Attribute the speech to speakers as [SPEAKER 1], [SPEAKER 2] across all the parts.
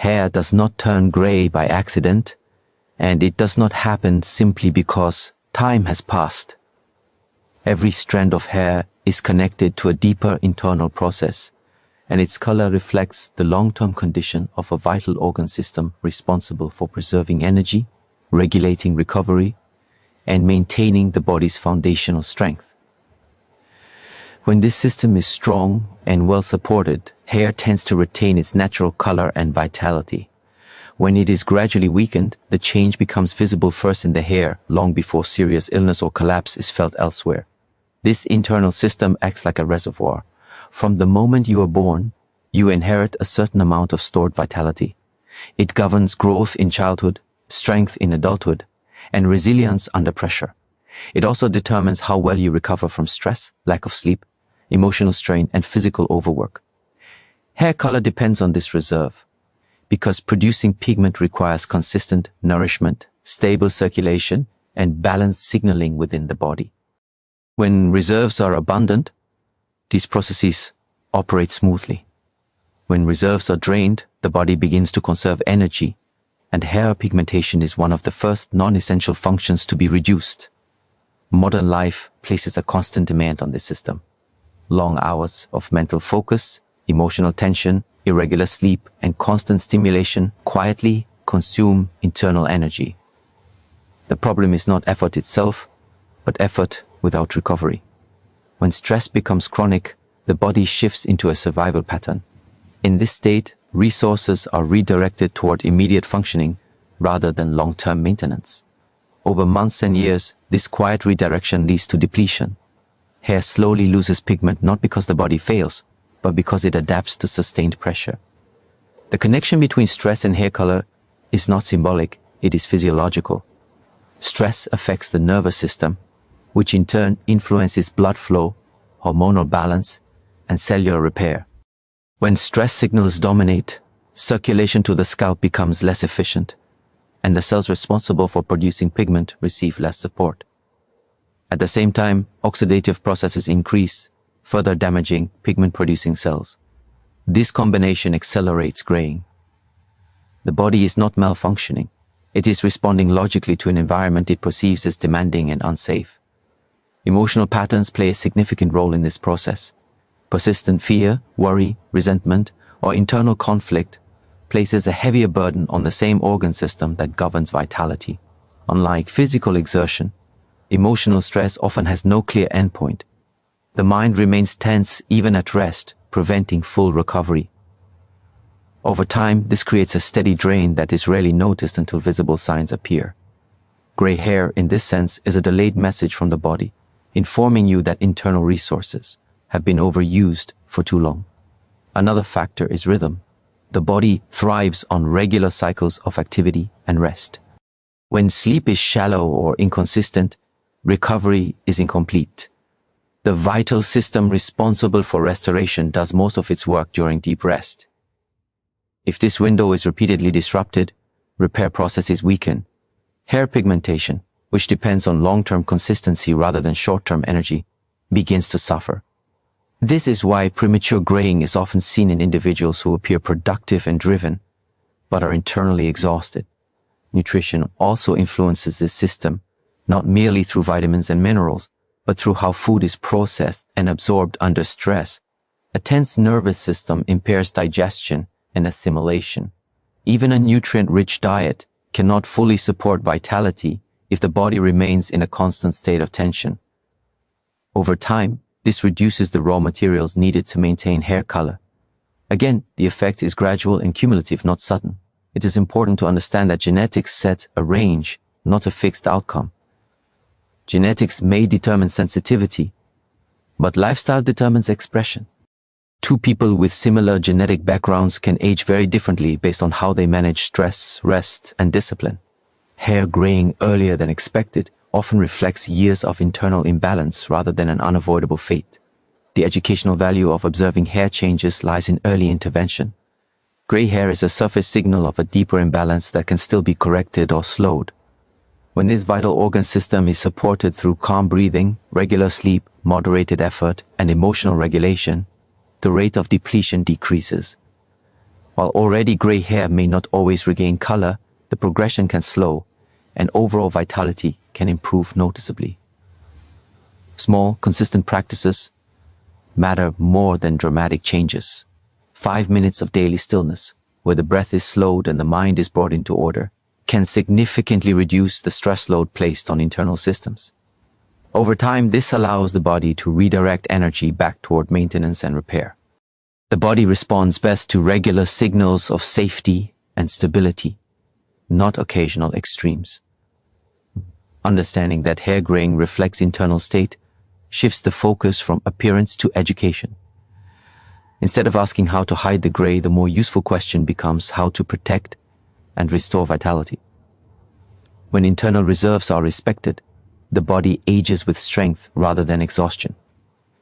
[SPEAKER 1] Hair does not turn gray by accident, and it does not happen simply because time has passed. Every strand of hair is connected to a deeper internal process, and its color reflects the long-term condition of a vital organ system responsible for preserving energy, regulating recovery, and maintaining the body's foundational strength. When this system is strong and well supported, hair tends to retain its natural color and vitality. When it is gradually weakened, the change becomes visible first in the hair, long before serious illness or collapse is felt elsewhere. This internal system acts like a reservoir. From the moment you are born, you inherit a certain amount of stored vitality. It governs growth in childhood, strength in adulthood, and resilience under pressure. It also determines how well you recover from stress, lack of sleep, emotional strain, and physical overwork. Hair color depends on this reserve, because producing pigment requires consistent nourishment, stable circulation, and balanced signaling within the body. When reserves are abundant, these processes operate smoothly. When reserves are drained, the body begins to conserve energy, and hair pigmentation is one of the first non-essential functions to be reduced. Modern life places a constant demand on this system. Long hours of mental focus, emotional tension, irregular sleep, and constant stimulation quietly consume internal energy. The problem is not effort itself, but effort without recovery. When stress becomes chronic, the body shifts into a survival pattern. In this state, resources are redirected toward immediate functioning rather than long-term maintenance. Over months and years, this quiet redirection leads to depletion. Hair slowly loses pigment not because the body fails, but because it adapts to sustained pressure. The connection between stress and hair color is not symbolic, it is physiological. Stress affects the nervous system, which in turn influences blood flow, hormonal balance, and cellular repair. When stress signals dominate, circulation to the scalp becomes less efficient, and the cells responsible for producing pigment receive less support. At the same time, oxidative processes increase, further damaging pigment-producing cells. This combination accelerates graying. The body is not malfunctioning. It is responding logically to an environment it perceives as demanding and unsafe. Emotional patterns play a significant role in this process. Persistent fear, worry, resentment, or internal conflict places a heavier burden on the same organ system that governs vitality. Unlike physical exertion, emotional stress often has no clear endpoint. The mind remains tense even at rest, preventing full recovery. Over time, this creates a steady drain that is rarely noticed until visible signs appear. Gray hair, in this sense, is a delayed message from the body, informing you that internal resources have been overused for too long. Another factor is rhythm. The body thrives on regular cycles of activity and rest. When sleep is shallow or inconsistent, recovery is incomplete. The vital system responsible for restoration does most of its work during deep rest. If this window is repeatedly disrupted, repair processes weaken. Hair pigmentation, which depends on long-term consistency rather than short-term energy, begins to suffer. This is why premature graying is often seen in individuals who appear productive and driven, but are internally exhausted. Nutrition also influences this system, not merely through vitamins and minerals, but through how food is processed and absorbed under stress. A tense nervous system impairs digestion and assimilation. Even a nutrient-rich diet cannot fully support vitality if the body remains in a constant state of tension. Over time, this reduces the raw materials needed to maintain hair color. Again, the effect is gradual and cumulative, not sudden. It is important to understand that genetics set a range, not a fixed outcome. Genetics may determine sensitivity, but lifestyle determines expression. Two people with similar genetic backgrounds can age very differently based on how they manage stress, rest, and discipline. Hair graying earlier than expected often reflects years of internal imbalance rather than an unavoidable fate. The educational value of observing hair changes lies in early intervention. Gray hair is a surface signal of a deeper imbalance that can still be corrected or slowed. When this vital organ system is supported through calm breathing, regular sleep, moderated effort, and emotional regulation, the rate of depletion decreases. While already gray hair may not always regain color, the progression can slow, and overall vitality can improve noticeably. Small, consistent practices matter more than dramatic changes. 5 minutes of daily stillness, where the breath is slowed and the mind is brought into order, can significantly reduce the stress load placed on internal systems. Over time, this allows the body to redirect energy back toward maintenance and repair. The body responds best to regular signals of safety and stability, not occasional extremes. Understanding that hair graying reflects internal state shifts the focus from appearance to education. Instead of asking how to hide the gray, the more useful question becomes how to protect and restore vitality. When internal reserves are respected, the body ages with strength rather than exhaustion.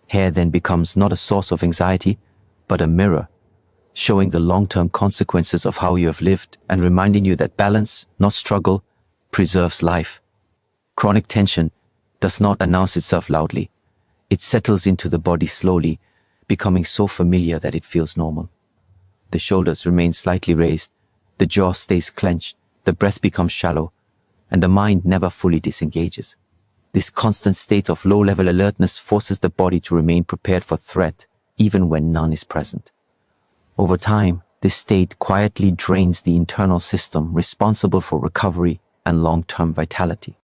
[SPEAKER 1] Hair then becomes not a source of anxiety, but a mirror, showing the long-term consequences of how you have lived and reminding you that balance, not struggle, preserves life. Chronic tension does not announce itself loudly. It settles into the body slowly, becoming so familiar that it feels normal. The shoulders remain slightly raised, the jaw stays clenched, the breath becomes shallow, and the mind never fully disengages. This constant state of low-level alertness forces the body to remain prepared for threat, even when none is present. Over time, this state quietly drains the internal system responsible for recovery and long-term vitality.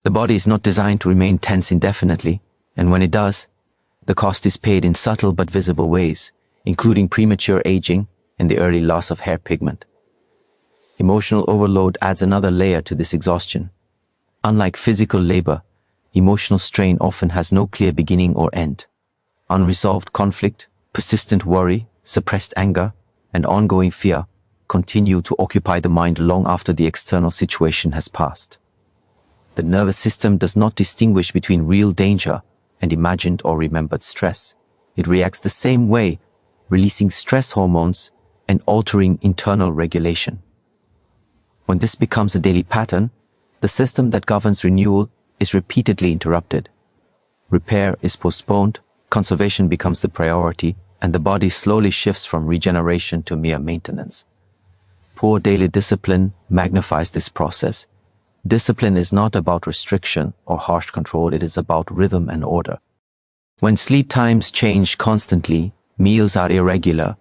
[SPEAKER 1] The body is not designed to remain tense indefinitely, and when it does, the cost is paid in subtle but visible ways, including premature aging and the early loss of hair pigment. Emotional overload adds another layer to this exhaustion. Unlike physical labor, emotional strain often has no clear beginning or end. Unresolved conflict, persistent worry, suppressed anger, and ongoing fear continue to occupy the mind long after the external situation has passed. The nervous system does not distinguish between real danger and imagined or remembered stress. It reacts the same way, releasing stress hormones and altering internal regulation. When this becomes a daily pattern, the system that governs renewal is repeatedly interrupted. Repair is postponed, conservation becomes the priority, and the body slowly shifts from regeneration to mere maintenance. Poor daily discipline magnifies this process. Discipline is not about restriction or harsh control, it is about rhythm and order. When sleep times change constantly, meals are irregular,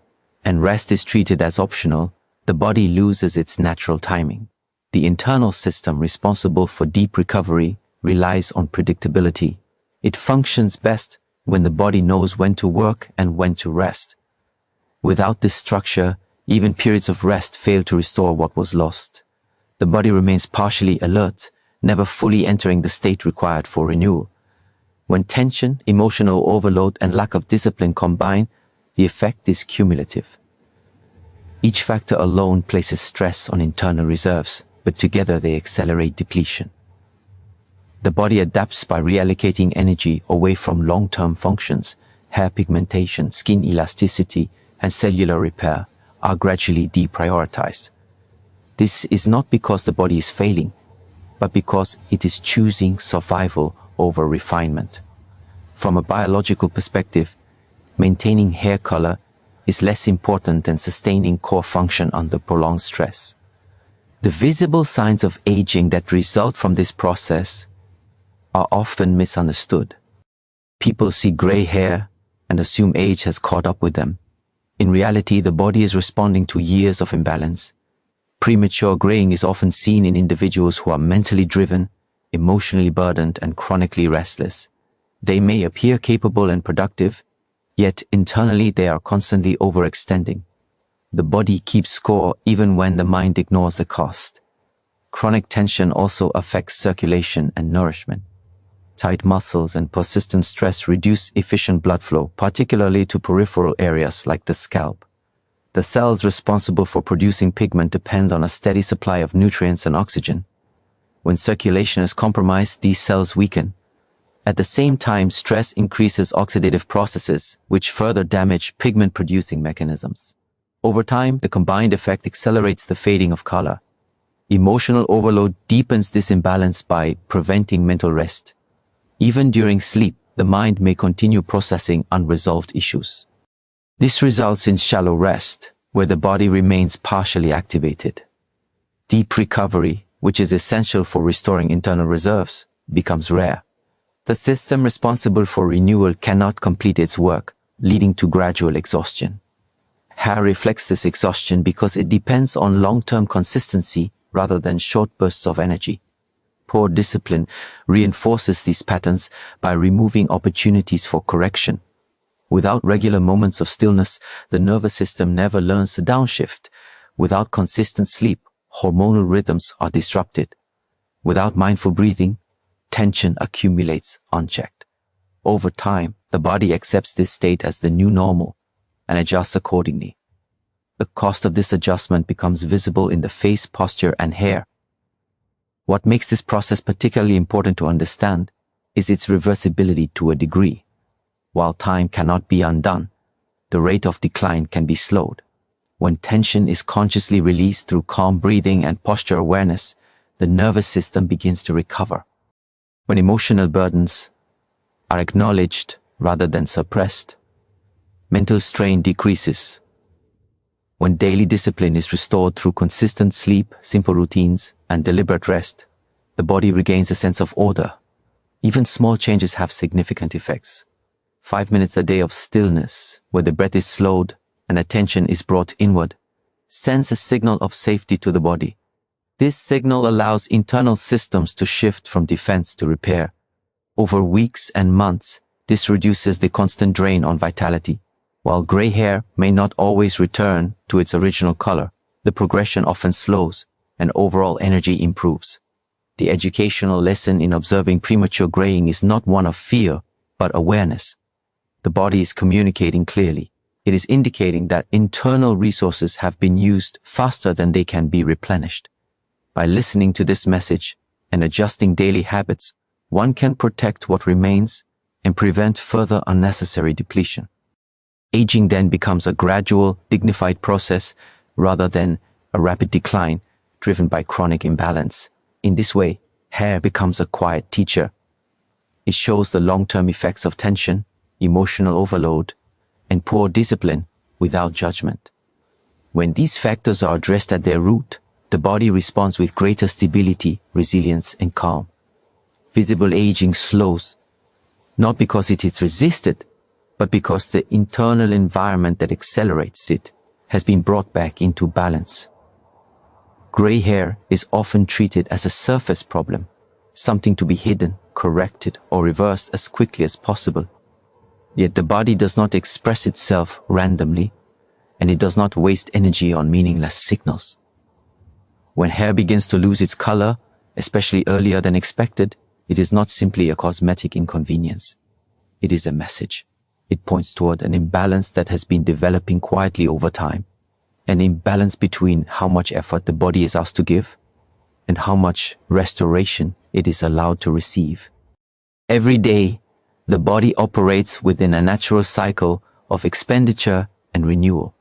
[SPEAKER 1] and rest is treated as optional, the body loses its natural timing. The internal system responsible for deep recovery relies on predictability. It functions best when the body knows when to work and when to rest. Without this structure, even periods of rest fail to restore what was lost. The body remains partially alert, never fully entering the state required for renewal. When tension, emotional overload, and lack of discipline combine, the effect is cumulative. Each factor alone places stress on internal reserves, but together they accelerate depletion. The body adapts by reallocating energy away from long-term functions. Hair pigmentation, skin elasticity, and cellular repair are gradually deprioritized. This is not because the body is failing, but because it is choosing survival over refinement. From a biological perspective, maintaining hair color is less important than sustaining core function under prolonged stress. The visible signs of aging that result from this process are often misunderstood. People see gray hair and assume age has caught up with them. In reality, the body is responding to years of imbalance. Premature graying is often seen in individuals who are mentally driven, emotionally burdened, and chronically restless. They may appear capable and productive, yet internally they are constantly overextending. The body keeps score even when the mind ignores the cost. Chronic tension also affects circulation and nourishment. Tight muscles and persistent stress reduce efficient blood flow, particularly to peripheral areas like the scalp. The cells responsible for producing pigment depend on a steady supply of nutrients and oxygen. When circulation is compromised, these cells weaken. At the same time, stress increases oxidative processes, which further damage pigment-producing mechanisms. Over time, the combined effect accelerates the fading of color. Emotional overload deepens this imbalance by preventing mental rest. Even during sleep, the mind may continue processing unresolved issues. This results in shallow rest, where the body remains partially activated. Deep recovery, which is essential for restoring internal reserves, becomes rare. The system responsible for renewal cannot complete its work, leading to gradual exhaustion. Hair reflects this exhaustion because it depends on long-term consistency rather than short bursts of energy. Poor discipline reinforces these patterns by removing opportunities for correction. Without regular moments of stillness, the nervous system never learns to downshift. Without consistent sleep, hormonal rhythms are disrupted. Without mindful breathing, tension accumulates unchecked. Over time, the body accepts this state as the new normal and adjusts accordingly. The cost of this adjustment becomes visible in the face, posture, and hair. What makes this process particularly important to understand is its reversibility to a degree. While time cannot be undone, the rate of decline can be slowed. When tension is consciously released through calm breathing and posture awareness, the nervous system begins to recover. When emotional burdens are acknowledged rather than suppressed, mental strain decreases. When daily discipline is restored through consistent sleep, simple routines, and deliberate rest, the body regains a sense of order. Even small changes have significant effects. 5 minutes a day of stillness, where the breath is slowed and attention is brought inward, sends a signal of safety to the body. This signal allows internal systems to shift from defense to repair. Over weeks and months, this reduces the constant drain on vitality. While gray hair may not always return to its original color, the progression often slows and overall energy improves. The educational lesson in observing premature graying is not one of fear, but awareness. The body is communicating clearly. It is indicating that internal resources have been used faster than they can be replenished. By listening to this message and adjusting daily habits, one can protect what remains and prevent further unnecessary depletion. Aging then becomes a gradual, dignified process rather than a rapid decline driven by chronic imbalance. In this way, hair becomes a quiet teacher. It shows the long-term effects of tension, emotional overload, and poor discipline without judgment. When these factors are addressed at their root, the body responds with greater stability, resilience, and calm. Visible aging slows, not because it is resisted, but because the internal environment that accelerates it has been brought back into balance. Gray hair is often treated as a surface problem, something to be hidden, corrected, or reversed as quickly as possible. Yet the body does not express itself randomly, and it does not waste energy on meaningless signals. When hair begins to lose its color, especially earlier than expected, it is not simply a cosmetic inconvenience. It is a message. It points toward an imbalance that has been developing quietly over time. An imbalance between how much effort the body is asked to give and how much restoration it is allowed to receive. Every day, the body operates within a natural cycle of expenditure and renewal.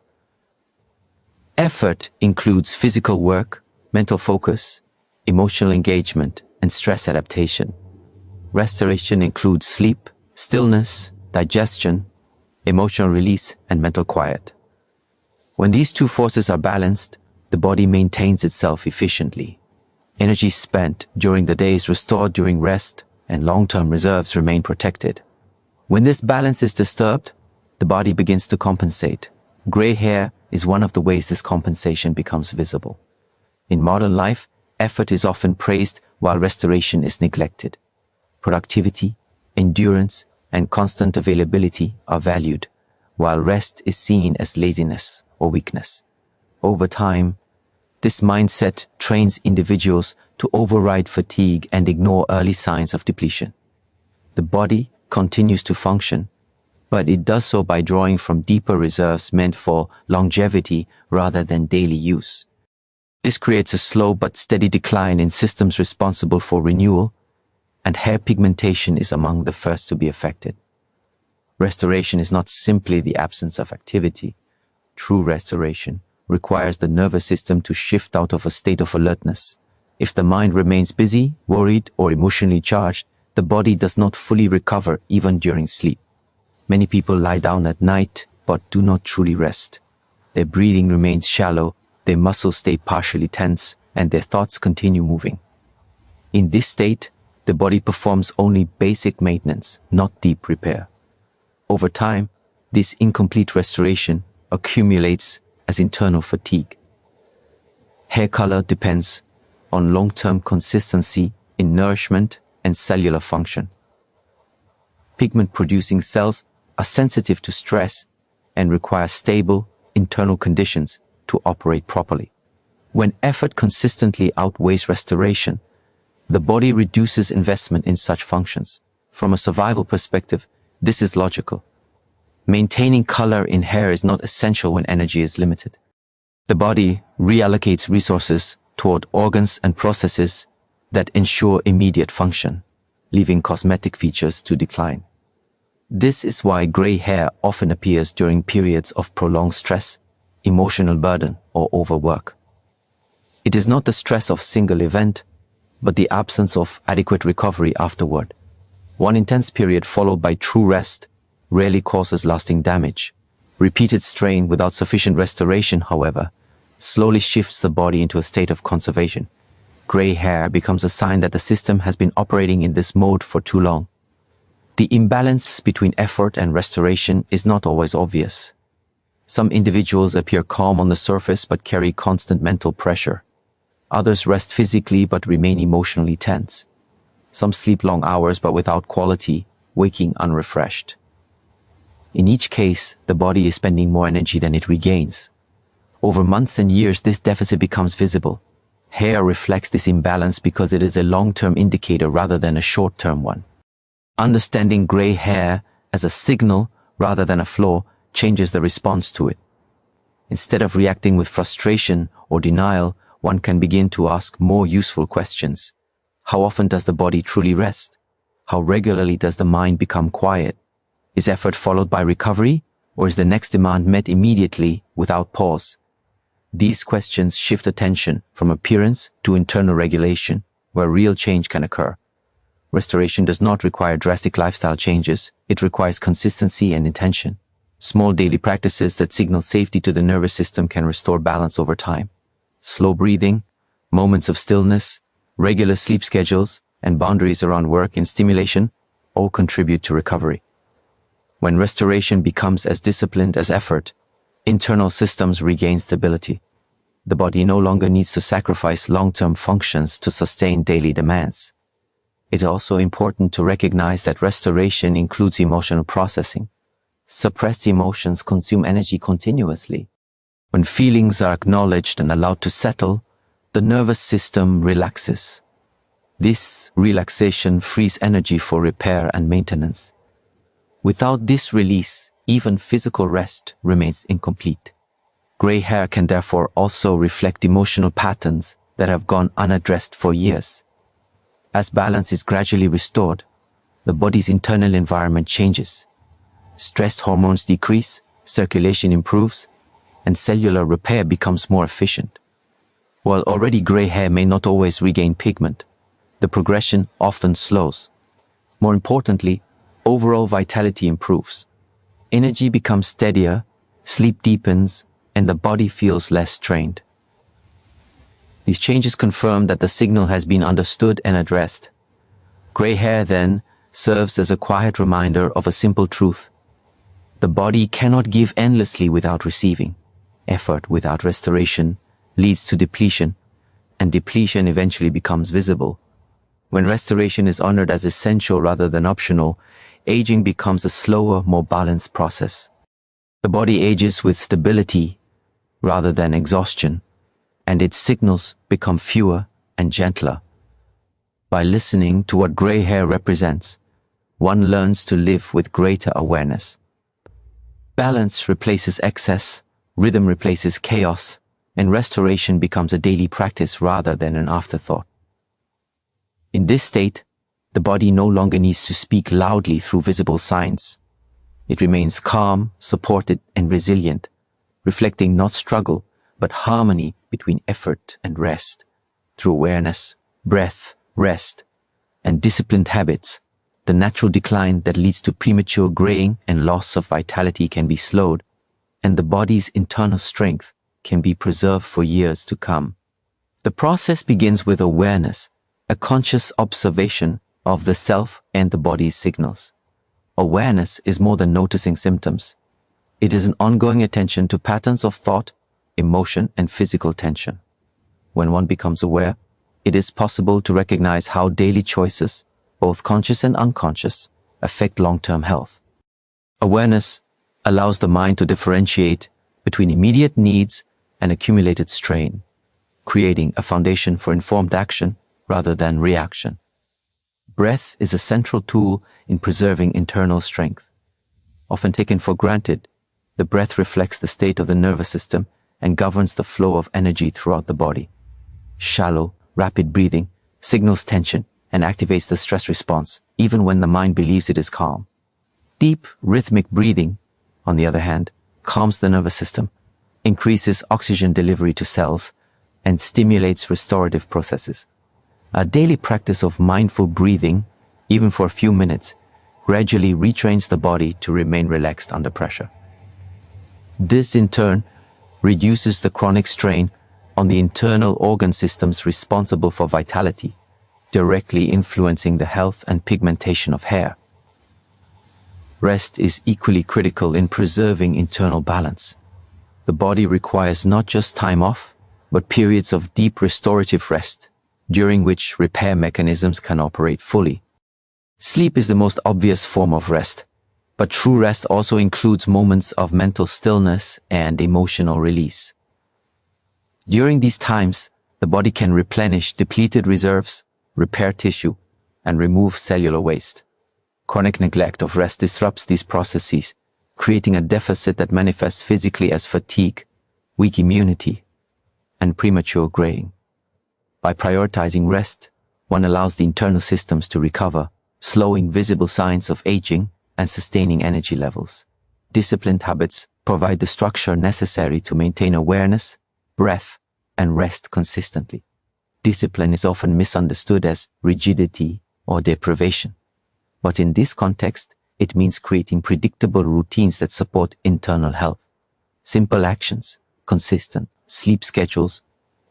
[SPEAKER 1] Effort includes physical work, mental focus, emotional engagement, and stress adaptation. Restoration includes sleep, stillness, digestion, emotional release, and mental quiet. When these two forces are balanced, the body maintains itself efficiently. Energy spent during the day is restored during rest, and long-term reserves remain protected. When this balance is disturbed, the body begins to compensate. Gray hair is one of the ways this compensation becomes visible. In modern life, effort is often praised while restoration is neglected. Productivity, endurance, and constant availability are valued, while rest is seen as laziness or weakness. Over time, this mindset trains individuals to override fatigue and ignore early signs of depletion. The body continues to function, but it does so by drawing from deeper reserves meant for longevity rather than daily use. This creates a slow but steady decline in systems responsible for renewal, and hair pigmentation is among the first to be affected. Restoration is not simply the absence of activity. True restoration requires the nervous system to shift out of a state of alertness. If the mind remains busy, worried, or emotionally charged, the body does not fully recover even during sleep. Many people lie down at night but do not truly rest. Their breathing remains shallow, their muscles stay partially tense, and their thoughts continue moving. In this state, the body performs only basic maintenance, not deep repair. Over time, this incomplete restoration accumulates as internal fatigue. Hair color depends on long-term consistency in nourishment and cellular function. Pigment-producing cells are sensitive to stress and require stable internal conditions to operate properly. When effort consistently outweighs restoration, the body reduces investment in such functions. From a survival perspective, this is logical. Maintaining color in hair is not essential when energy is limited. The body reallocates resources toward organs and processes that ensure immediate function, leaving cosmetic features to decline. This is why gray hair often appears during periods of prolonged stress, emotional burden, or overwork. It is not the stress of a single event, but the absence of adequate recovery afterward. One intense period followed by true rest rarely causes lasting damage. Repeated strain without sufficient restoration, however, slowly shifts the body into a state of conservation. Gray hair becomes a sign that the system has been operating in this mode for too long. The imbalance between effort and restoration is not always obvious. Some individuals appear calm on the surface but carry constant mental pressure. Others rest physically but remain emotionally tense. Some sleep long hours but without quality, waking unrefreshed. In each case, the body is spending more energy than it regains. Over months and years, this deficit becomes visible. Hair reflects this imbalance because it is a long-term indicator rather than a short-term one. Understanding gray hair as a signal rather than a flaw changes the response to it. Instead of reacting with frustration or denial, one can begin to ask more useful questions. How often does the body truly rest? How regularly does the mind become quiet? Is effort followed by recovery, or is the next demand met immediately without pause? These questions shift attention from appearance to internal regulation, where real change can occur. Restoration does not require drastic lifestyle changes. It requires consistency and intention. Small daily practices that signal safety to the nervous system can restore balance over time. Slow breathing, moments of stillness, regular sleep schedules, and boundaries around work and stimulation all contribute to recovery. When restoration becomes as disciplined as effort, internal systems regain stability. The body no longer needs to sacrifice long-term functions to sustain daily demands. It is also important to recognize that restoration includes emotional processing. Suppressed emotions consume energy continuously. When feelings are acknowledged and allowed to settle, the nervous system relaxes. This relaxation frees energy for repair and maintenance. Without this release, even physical rest remains incomplete. Gray hair can therefore also reflect emotional patterns that have gone unaddressed for years. As balance is gradually restored, the body's internal environment changes. Stress hormones decrease, circulation improves, and cellular repair becomes more efficient. While already gray hair may not always regain pigment, the progression often slows. More importantly, overall vitality improves. Energy becomes steadier, sleep deepens, and the body feels less strained. These changes confirm that the signal has been understood and addressed. Gray hair, then, serves as a quiet reminder of a simple truth. The body cannot give endlessly without receiving. Effort without restoration leads to depletion, and depletion eventually becomes visible. When restoration is honored as essential rather than optional, aging becomes a slower, more balanced process. The body ages with stability rather than exhaustion, and its signals become fewer and gentler. By listening to what gray hair represents, one learns to live with greater awareness. Balance replaces excess, rhythm replaces chaos, and restoration becomes a daily practice rather than an afterthought. In this state, the body no longer needs to speak loudly through visible signs. It remains calm, supported, and resilient, reflecting not struggle, but harmony between effort and rest. Through awareness, breath, rest, and disciplined habits, the natural decline that leads to premature graying and loss of vitality can be slowed, and the body's internal strength can be preserved for years to come. The process begins with awareness, a conscious observation of the self and the body's signals. Awareness is more than noticing symptoms. It is an ongoing attention to patterns of thought, emotion, and physical tension. When one becomes aware, it is possible to recognize how daily choices, both conscious and unconscious, affect long-term health. Awareness allows the mind to differentiate between immediate needs and accumulated strain, creating a foundation for informed action rather than reaction. Breath is a central tool in preserving internal strength. Often taken for granted, the breath reflects the state of the nervous system and governs the flow of energy throughout the body. Shallow, rapid breathing signals tension and activates the stress response, even when the mind believes it is calm. Deep, rhythmic breathing, on the other hand, calms the nervous system, increases oxygen delivery to cells, and stimulates restorative processes. A daily practice of mindful breathing, even for a few minutes, gradually retrains the body to remain relaxed under pressure. This, in turn, reduces the chronic strain on the internal organ systems responsible for vitality, directly influencing the health and pigmentation of hair. Rest is equally critical in preserving internal balance. The body requires not just time off, but periods of deep restorative rest, during which repair mechanisms can operate fully. Sleep is the most obvious form of rest, but true rest also includes moments of mental stillness and emotional release. During these times, the body can replenish depleted reserves, repair tissue, and remove cellular waste. Chronic neglect of rest disrupts these processes, creating a deficit that manifests physically as fatigue, weak immunity, and premature graying. By prioritizing rest, one allows the internal systems to recover, slowing visible signs of aging and sustaining energy levels. Disciplined habits provide the structure necessary to maintain awareness, breath, and rest consistently. Discipline is often misunderstood as rigidity or deprivation, but in this context, it means creating predictable routines that support internal health. Simple actions, consistent sleep schedules,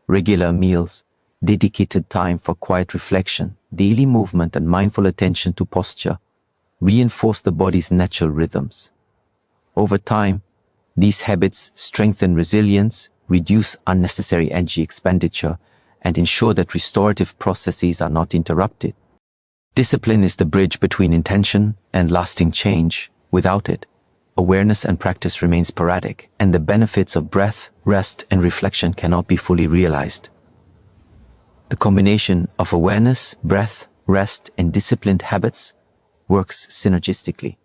[SPEAKER 1] regular meals, dedicated time for quiet reflection, daily movement, and mindful attention to posture reinforce the body's natural rhythms. Over time, these habits strengthen resilience, reduce unnecessary energy expenditure, and ensure that restorative processes are not interrupted. Discipline is the bridge between intention and lasting change. Without it, awareness and practice remain sporadic, and the benefits of breath, rest, and reflection cannot be fully realized. The combination of awareness, breath, rest, and disciplined habits works synergistically.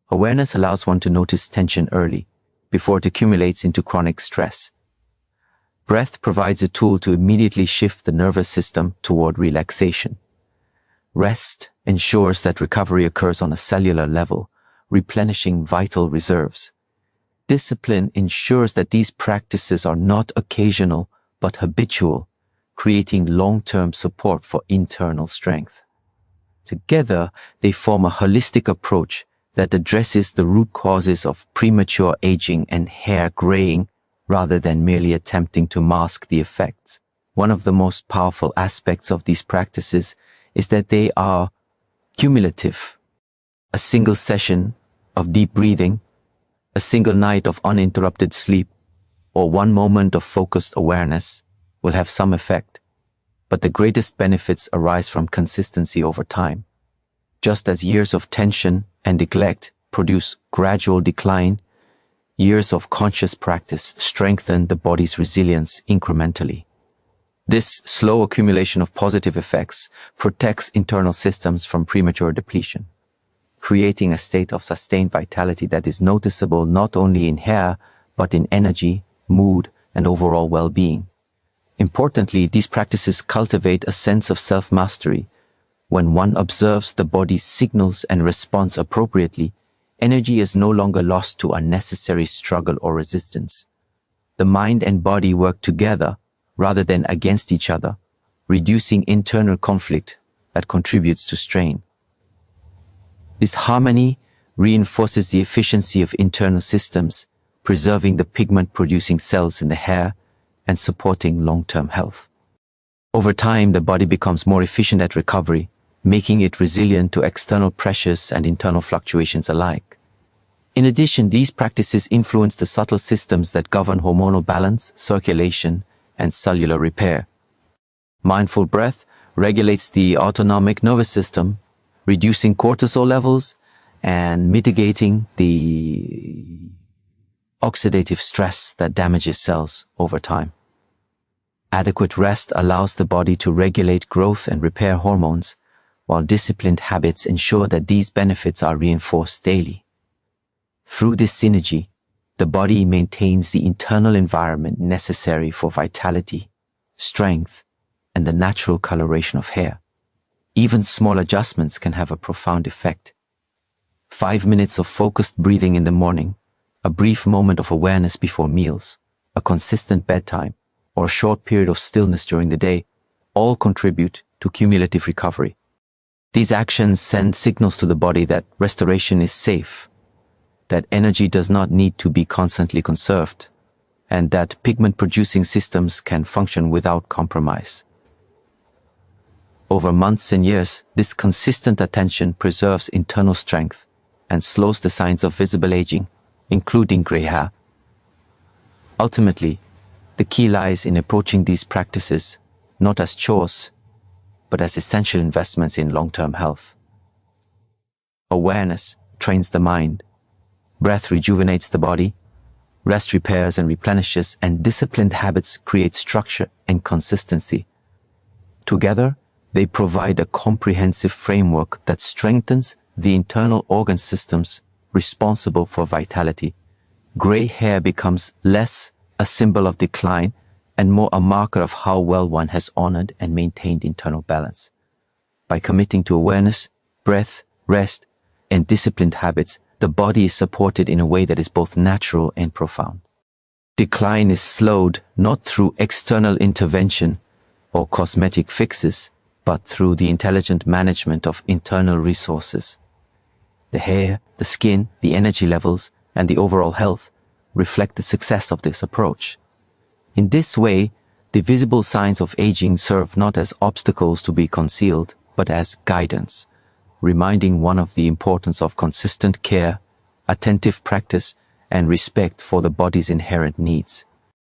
[SPEAKER 1] Awareness allows one to notice tension early, before it accumulates into chronic stress. Breath provides a tool to immediately shift the nervous system toward relaxation. Rest ensures that recovery occurs on a cellular level, replenishing vital reserves. Discipline ensures that these practices are not occasional but habitual, creating long-term support for internal strength. Together, they form a holistic approach that addresses the root causes of premature aging and hair graying rather than merely attempting to mask the effects. One of the most powerful aspects of these practices is that they are cumulative. A single session of deep breathing, a single night of uninterrupted sleep, or one moment of focused awareness will have some effect, but the greatest benefits arise from consistency over time. Just as years of tension and neglect produce gradual decline, years of conscious practice strengthen the body's resilience incrementally. This slow accumulation of positive effects protects internal systems from premature depletion, creating a state of sustained vitality that is noticeable not only in hair, but in energy, mood, and overall well-being. Importantly, these practices cultivate a sense of self-mastery. When one observes the body's signals and responds appropriately, energy is no longer lost to unnecessary struggle or resistance. The mind and body work together rather than against each other, reducing internal conflict that contributes to strain. This harmony reinforces the efficiency of internal systems, preserving the pigment-producing cells in the hair and supporting long-term health. Over time, the body becomes more efficient at recovery, making it resilient to external pressures and internal fluctuations alike. In addition, these practices influence the subtle systems that govern hormonal balance, circulation, and cellular repair. Mindful breath regulates the autonomic nervous system, reducing cortisol levels and mitigating the oxidative stress that damages cells over time. Adequate rest allows the body to regulate growth and repair hormones, while disciplined habits ensure that these benefits are reinforced daily. Through this synergy, the body maintains the internal environment necessary for vitality, strength, and the natural coloration of hair. Even small adjustments can have a profound effect. 5 minutes of focused breathing in the morning, a brief moment of awareness before meals, a consistent bedtime, or a short period of stillness during the day all contribute to cumulative recovery. These actions send signals to the body that restoration is safe, that energy does not need to be constantly conserved, and that pigment-producing systems can function without compromise. Over months and years, this consistent attention preserves internal strength and slows the signs of visible aging, including gray hair. Ultimately, the key lies in approaching these practices not as chores, but as essential investments in long-term health. Awareness trains the mind, breath rejuvenates the body, rest repairs and replenishes, and disciplined habits create structure and consistency. Together, they provide a comprehensive framework that strengthens the internal organ systems responsible for vitality. Gray hair becomes less a symbol of decline and more a marker of how well one has honored and maintained internal balance. By committing to awareness, breath, rest, and disciplined habits, the body is supported in a way that is both natural and profound. Decline is slowed not through external intervention or cosmetic fixes, but through the intelligent management of internal resources. The hair, the skin, the energy levels, and the overall health reflect the success of this approach. In this way, the visible signs of aging serve not as obstacles to be concealed, but as guidance, reminding one of the importance of consistent care, attentive practice, and respect for the body's inherent needs.